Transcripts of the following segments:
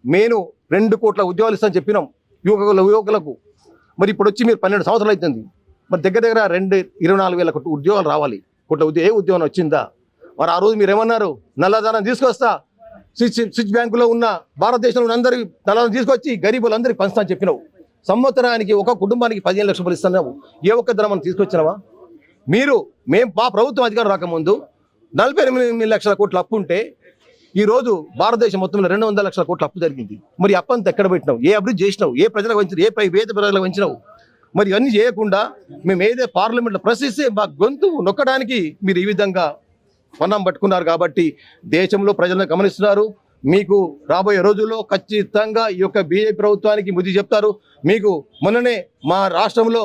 నేను 2 కోట్ల ఉద్యోగాలు ఇస్తాను చెప్పినాం యువకులకు. మరి ఇప్పుడు వచ్చి మీరు 12 సంవత్సరాలు అవుతుంది. మరి దగ్గర 24,000 ఉద్యోగాలు రావాలి. ఏ ఉద్యోగం వచ్చిందా? మరి ఆ రోజు మీరు ఏమన్నారు? నల్లధనం తీసుకొస్తా, స్విచ్ బ్యాంకులో ఉన్న భారతదేశంలో ఉన్న అందరికి నల్లధనం తీసుకొచ్చి గరీబులందరికీ పంచుతా అని చెప్పినావు. సంవత్సరానికి ఒక కుటుంబానికి 15 లక్షల రూపాయలు ఇస్తున్నావు. ఏ ఒక్క ధనం తీసుకొచ్చినావా? మా ప్రభుత్వం అధికారం రాకముందు 48 లక్షల కోట్ల అప్పు ఉంటే ఈరోజు భారతదేశం మొత్తంలో 200 లక్షల కోట్ల అప్పు జరిగింది. మరి అప్పంతా ఎక్కడ పెట్టినావు? ఏ అభివృద్ధి చేసినావు? ఏ ప్రజలకు వంచినావు? ఏ పేద ప్రజలకు వంచినావు? మరి ఇవన్నీ చేయకుండా మేము ఏదే పార్లమెంట్లో ప్రశ్నిస్తే మా గొంతు నొక్కడానికి మీరు ఈ విధంగా పన్నం పట్టుకున్నారు. కాబట్టి దేశంలో ప్రజలను గమనిస్తున్నారు. మీకు రాబోయే రోజుల్లో ఖచ్చితంగా ఈ యొక్క బీజేపీ ప్రభుత్వానికి బుద్ధి చెప్తారు. మీకు మొన్ననే మా రాష్ట్రంలో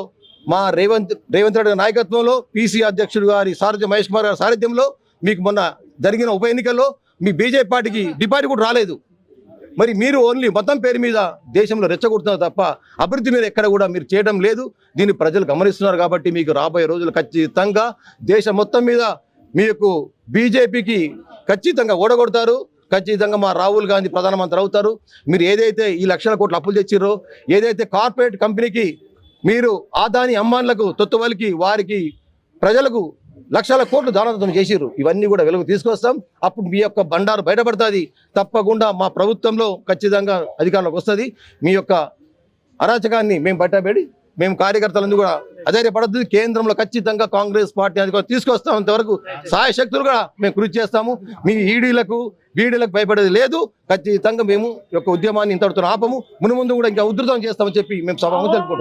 మా రేవంత్ రెడ్డి నాయకత్వంలో పీసీ అధ్యక్షుడు గారి మహేష్ కుమార్ గారి సారథ్యంలో మీకు మొన్న జరిగిన ఉప ఎన్నికల్లో మీ బీజేపీ పార్టీకి డిపాజిట్ కూడా రాలేదు. మరి మీరు ఓన్లీ మతం పేరు మీద దేశంలో రెచ్చగొడుతున్నారు తప్ప అభివృద్ధి మీద ఎక్కడ కూడా మీరు చేయడం లేదు. దీన్ని ప్రజలు గమనిస్తున్నారు. కాబట్టి మీకు రాబోయే రోజులు ఖచ్చితంగా దేశం మొత్తం మీద మీకు బీజేపీకి ఖచ్చితంగా ఓడగొడతారు. ఖచ్చితంగా మా రాహుల్ గాంధీ ప్రధానమంత్రి అవుతారు. మీరు ఏదైతే ఈ లక్షల కోట్ల అప్పులు తెచ్చిర్రో, ఏదైతే కార్పొరేట్ కంపెనీకి మీరు ఆదాని అంబానీలకు తొత్తువలికి వారికి ప్రజలకు లక్షల కోట్లు దానదత్తం చేసిర్రు, ఇవన్నీ కూడా వెలుగు తీసుకొస్తాం. అప్పుడు మీ యొక్క బండారు బయటపడుతుంది. తప్పకుండా మా ప్రభుత్వంలో ఖచ్చితంగా అధికారంలోకి వస్తుంది. మీ యొక్క అరాచకాన్ని మేము బయటపెడి మేము కార్యకర్తలందరూ కూడా అధైర్యపడద్దు. కేంద్రంలో ఖచ్చితంగా కాంగ్రెస్ పార్టీ అధికారం తీసుకొస్తామంతవరకు సాయశక్తులు కూడా మేము కృషి చేస్తాము. మీ ఈడీలకు బీడీలకు భయపడేది లేదు. ఖచ్చితంగా మేము యొక్క ఉద్యమాన్ని ఇంతటితో ఆపము. మునుముందు కూడా ఇంకా ఉధృతం చేస్తామని చెప్పి మేము సభ తెలుపుకుంటున్నాం.